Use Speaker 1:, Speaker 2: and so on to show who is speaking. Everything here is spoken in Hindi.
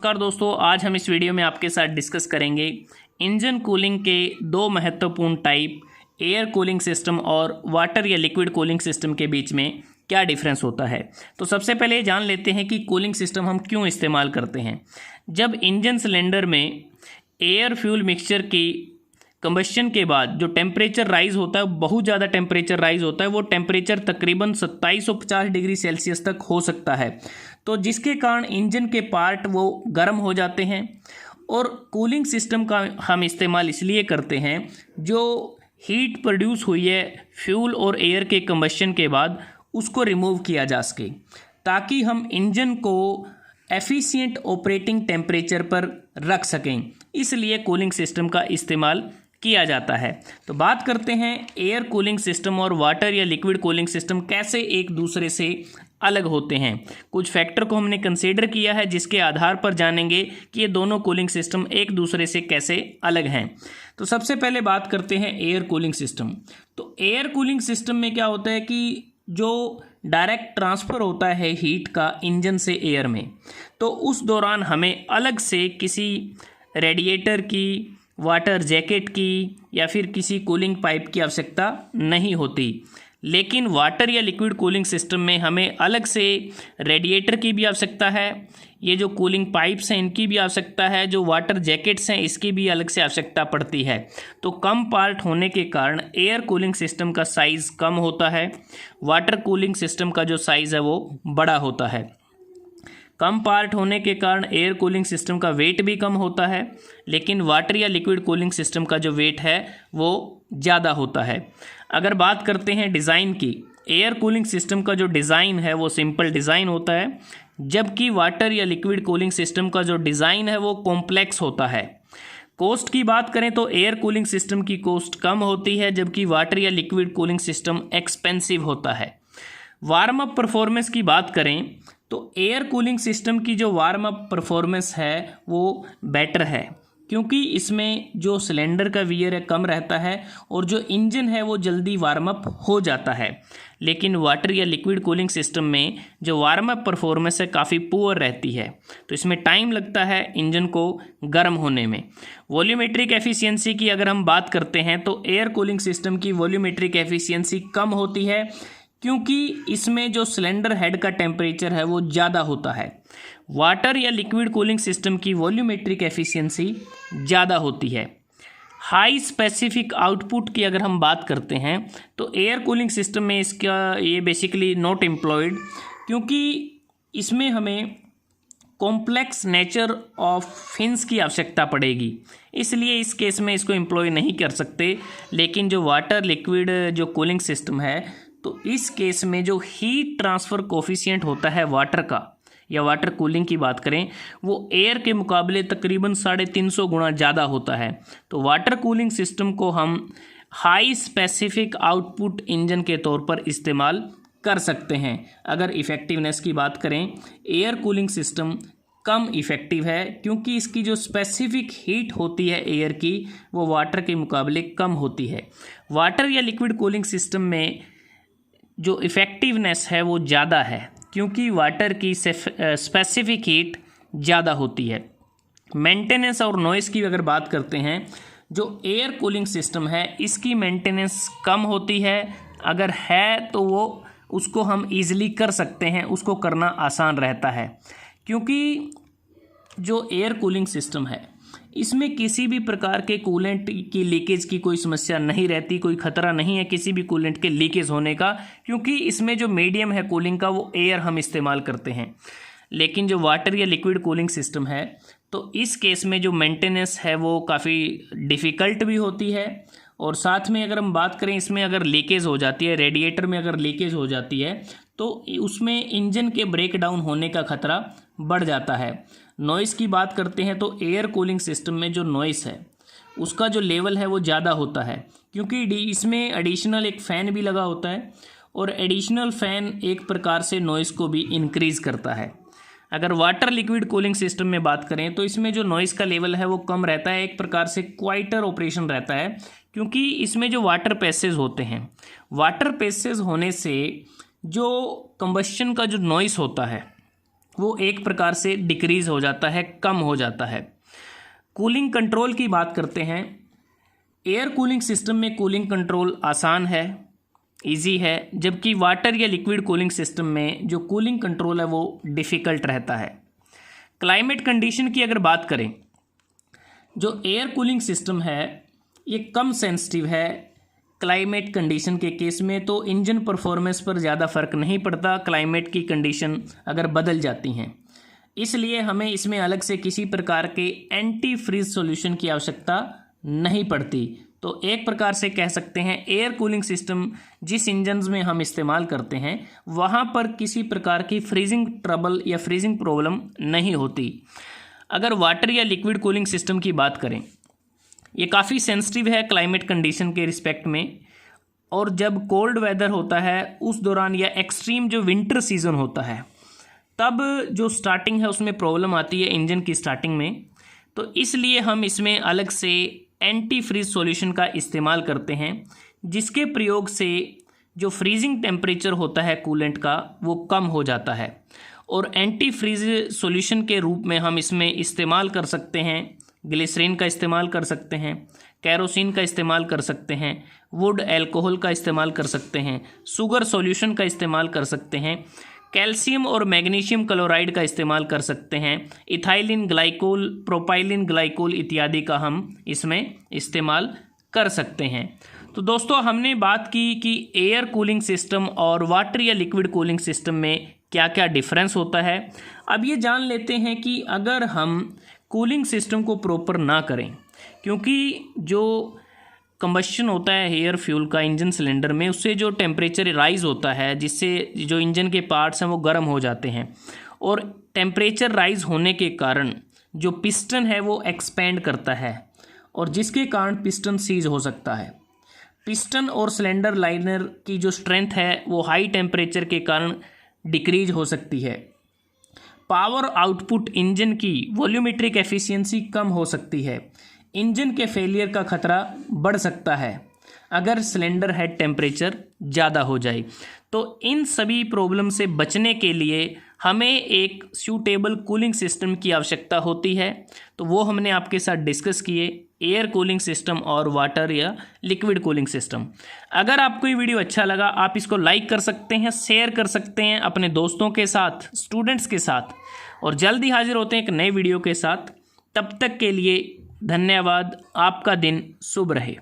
Speaker 1: नमस्कार दोस्तों, आज हम इस वीडियो में आपके साथ डिस्कस करेंगे इंजन कूलिंग के दो महत्वपूर्ण टाइप, एयर कूलिंग सिस्टम और वाटर या लिक्विड कूलिंग सिस्टम के बीच में क्या डिफरेंस होता है। तो सबसे पहले ये जान लेते हैं कि कूलिंग सिस्टम हम क्यों इस्तेमाल करते हैं। जब इंजन सिलेंडर में एयर फ्यूल मिक्सचर की कंबस्शन के बाद जो टेम्परेचर राइज होता है, बहुत ज़्यादा टेम्परेचर राइज होता है, वो टेम्परेचर तकरीबन 2750 डिग्री सेल्सियस तक हो सकता है। तो जिसके कारण इंजन के पार्ट वो गर्म हो जाते हैं और कूलिंग सिस्टम का हम इस्तेमाल इसलिए करते हैं जो हीट प्रोड्यूस हुई है फ्यूल और एयर के कंबस्शन के बाद उसको रिमूव किया जा सके, ताकि हम इंजन को एफिशिएंट ऑपरेटिंग टेम्परेचर पर रख सकें। इसलिए कूलिंग सिस्टम का इस्तेमाल किया जाता है। तो बात करते हैं एयर कूलिंग सिस्टम और वाटर या लिक्विड कूलिंग सिस्टम कैसे एक दूसरे से अलग होते हैं। कुछ फैक्टर को हमने कंसीडर किया है जिसके आधार पर जानेंगे कि ये दोनों कूलिंग सिस्टम एक दूसरे से कैसे अलग हैं। तो सबसे पहले बात करते हैं एयर कूलिंग सिस्टम। तो एयर कूलिंग सिस्टम में क्या होता है कि जो डायरेक्ट ट्रांसफ़र होता है हीट का इंजन से एयर में, तो उस दौरान हमें अलग से किसी रेडिएटर की, वाटर जैकेट की या फिर किसी कूलिंग पाइप की आवश्यकता नहीं होती। लेकिन वाटर या लिक्विड कूलिंग सिस्टम में हमें अलग से रेडिएटर की भी आवश्यकता है, ये जो कूलिंग पाइप्स हैं इनकी भी आवश्यकता है, जो वाटर जैकेट्स हैं इसकी भी अलग से आवश्यकता पड़ती है। तो कम पार्ट होने के कारण एयर कूलिंग सिस्टम का साइज़ कम होता है, वाटर कूलिंग सिस्टम का जो साइज़ है वो बड़ा होता है। कम पार्ट होने के कारण एयर कूलिंग सिस्टम का वेट भी कम होता है, लेकिन वाटर या लिक्विड कूलिंग सिस्टम का जो वेट है वो ज़्यादा होता है। अगर बात करते हैं डिज़ाइन की, एयर कूलिंग सिस्टम का जो डिज़ाइन है वो सिंपल डिज़ाइन होता है, जबकि वाटर या लिक्विड कूलिंग सिस्टम का जो डिज़ाइन है वो कॉम्प्लेक्स होता है। कॉस्ट की बात करें तो एयर कूलिंग सिस्टम की कॉस्ट कम होती है, जबकि वाटर या लिक्विड कूलिंग सिस्टम एक्सपेंसिव होता है। वार्म अप परफॉर्मेंस की बात करें तो एयर कूलिंग सिस्टम की जो वार्म अप परफॉर्मेंस है वो बेटर है, क्योंकि इसमें जो सिलेंडर का वियर है कम रहता है और जो इंजन है वो जल्दी वार्म अप हो जाता है। लेकिन वाटर या लिक्विड कूलिंग सिस्टम में जो वार्म अप परफॉर्मेंस है काफ़ी पुअर रहती है, तो इसमें टाइम लगता है इंजन को गर्म होने में। वॉल्यूमेट्रिक एफिशिएंसी की अगर हम बात करते हैं तो एयर कूलिंग सिस्टम की वॉल्यूमेट्रिक एफिशिएंसी कम होती है, क्योंकि इसमें जो सिलेंडर हेड का टेम्परेचर है वो ज़्यादा होता है। वाटर या लिक्विड कूलिंग सिस्टम की वॉल्यूमेट्रिक एफिशिएंसी ज़्यादा होती है। हाई स्पेसिफिक आउटपुट की अगर हम बात करते हैं तो एयर कूलिंग सिस्टम में इसका ये बेसिकली नॉट एम्प्लॉयड, क्योंकि इसमें हमें कॉम्प्लेक्स नेचर ऑफ फिन्स की आवश्यकता पड़ेगी, इसलिए इस केस में इसको एम्प्लॉय नहीं कर सकते। लेकिन जो वाटर लिक्विड जो कूलिंग सिस्टम है, तो इस केस में जो हीट ट्रांसफ़र कोफिशिएंट होता है वाटर का, या वाटर कूलिंग की बात करें, वो एयर के मुकाबले तकरीबन 350 गुना ज़्यादा होता है। तो वाटर कूलिंग सिस्टम को हम हाई स्पेसिफिक आउटपुट इंजन के तौर पर इस्तेमाल कर सकते हैं। अगर इफ़ेक्टिवनेस की बात करें, एयर कूलिंग सिस्टम कम इफ़ेक्टिव है, क्योंकि इसकी जो स्पेसिफिक हीट होती है एयर की वो वाटर के मुकाबले कम होती है। वाटर या लिक्विड कूलिंग सिस्टम में जो इफ़ेक्टिवनेस है वो ज़्यादा है, क्योंकि वाटर की स्पेसिफिक हीट ज़्यादा होती है। मेंटेनेंस और नॉइज़ की अगर बात करते हैं, जो एयर कूलिंग सिस्टम है इसकी मेंटेनेंस कम होती है, अगर है तो वो उसको हम ईज़िली कर सकते हैं, उसको करना आसान रहता है, क्योंकि जो एयर कूलिंग सिस्टम है इसमें किसी भी प्रकार के कूलेंट की लीकेज की कोई समस्या नहीं रहती, कोई ख़तरा नहीं है किसी भी कूलेंट के लीकेज होने का, क्योंकि इसमें जो मीडियम है कूलिंग का वो एयर हम इस्तेमाल करते हैं। लेकिन जो वाटर या लिक्विड कूलिंग सिस्टम है, तो इस केस में जो मेंटेनेंस है वो काफ़ी डिफ़िकल्ट भी होती है, और साथ में अगर हम बात करें इसमें अगर लीकेज हो जाती है, रेडिएटर में अगर लीकेज हो जाती है तो उसमें इंजन के ब्रेक डाउन होने का खतरा बढ़ जाता है। नॉइज़ की बात करते हैं तो एयर कूलिंग सिस्टम में जो नॉइज़ है उसका जो लेवल है वो ज़्यादा होता है, क्योंकि इसमें एडिशनल एक फ़ैन भी लगा होता है, और एडिशनल फ़ैन एक प्रकार से नॉइज़ को भी इंक्रीज़ करता है। अगर वाटर लिक्विड कूलिंग सिस्टम में बात करें तो इसमें जो नॉइज़ का लेवल है वो कम रहता है, एक प्रकार से क्वाइटर ऑपरेशन रहता है, क्योंकि इसमें जो वाटर पैसेज होते हैं, वाटर पैसेज होने से जो कंबस्शन का जो नॉइस होता है वो एक प्रकार से डिक्रीज़ हो जाता है, कम हो जाता है। कूलिंग कंट्रोल की बात करते हैं। एयर कूलिंग सिस्टम में कूलिंग कंट्रोल आसान है, इजी है, जबकि वाटर या लिक्विड कूलिंग सिस्टम में जो कूलिंग कंट्रोल है वो डिफ़िकल्ट रहता है। क्लाइमेट कंडीशन की अगर बात करें, जो एयर कूलिंग सिस्टम है ये कम सेंसिटिव है क्लाइमेट कंडीशन के केस में, तो इंजन परफॉर्मेंस पर ज़्यादा फ़र्क नहीं पड़ता क्लाइमेट की कंडीशन अगर बदल जाती हैं। इसलिए हमें इसमें अलग से किसी प्रकार के एंटी फ्रीज सॉल्यूशन की आवश्यकता नहीं पड़ती। तो एक प्रकार से कह सकते हैं एयर कूलिंग सिस्टम जिस इंजन्स में हम इस्तेमाल करते हैं वहाँ पर किसी प्रकार की फ्रीजिंग ट्रबल या फ्रीजिंग प्रॉब्लम नहीं होती। अगर वाटर या लिक्विड कूलिंग सिस्टम की बात करें, ये काफ़ी सेंसिटिव है क्लाइमेट कंडीशन के रिस्पेक्ट में, और जब कोल्ड वेदर होता है उस दौरान या एक्सट्रीम जो विंटर सीज़न होता है तब जो स्टार्टिंग है उसमें प्रॉब्लम आती है इंजन की स्टार्टिंग में। तो इसलिए हम इसमें अलग से एंटी फ्रीज सॉल्यूशन का इस्तेमाल करते हैं, जिसके प्रयोग से जो फ्रीजिंग टेम्परेचर होता है कूलेंट का वो कम हो जाता है। और एंटी फ्रीज सॉल्यूशन के रूप में हम इसमें इस्तेमाल कर सकते हैं ग्लिसरीन का इस्तेमाल कर सकते हैं, कैरोसिन का इस्तेमाल कर सकते हैं, वुड एल्कोहल का इस्तेमाल कर सकते हैं, शुगर सॉल्यूशन का इस्तेमाल कर सकते हैं, कैल्शियम और मैग्नीशियम क्लोराइड का इस्तेमाल कर सकते हैं, इथाइलिन ग्लाइकोल, प्रोपाइलिन ग्लाइकोल इत्यादि का हम इसमें इस्तेमाल कर सकते हैं। तो दोस्तों हमने बात की कि एयर कूलिंग सिस्टम और वाटर या लिक्विड कूलिंग सिस्टम में क्या क्या डिफरेंस होता है। अब ये जान लेते हैं कि अगर हम कूलिंग सिस्टम को प्रॉपर ना करें, क्योंकि जो कंबशन होता है एयर फ्यूल का इंजन सिलेंडर में, उससे जो टेम्परेचर राइज़ होता है जिससे जो इंजन के पार्ट्स हैं वो गर्म हो जाते हैं, और टेम्परेचर राइज़ होने के कारण जो पिस्टन है वो एक्सपेंड करता है और जिसके कारण पिस्टन सीज हो सकता है। पिस्टन और सिलेंडर लाइनर की जो स्ट्रेंथ है वो हाई टेम्परेचर के कारण डिक्रीज हो सकती है। पावर आउटपुट इंजन की वॉल्यूमेट्रिक एफिशिएंसी कम हो सकती है। इंजन के फेलियर का खतरा बढ़ सकता है अगर सिलेंडर हेड टेम्परेचर ज़्यादा हो जाए। तो इन सभी प्रॉब्लम से बचने के लिए हमें एक सूटेबल कूलिंग सिस्टम की आवश्यकता होती है। तो वो हमने आपके साथ डिस्कस किए, एयर कूलिंग सिस्टम और वाटर या लिक्विड कूलिंग सिस्टम। अगर आपको ये वीडियो अच्छा लगा आप इसको लाइक कर सकते हैं, शेयर कर सकते हैं अपने दोस्तों के साथ, स्टूडेंट्स के साथ, और जल्दी हाजिर होते हैं एक नए वीडियो के साथ। तब तक के लिए धन्यवाद। आपका दिन शुभ रहे।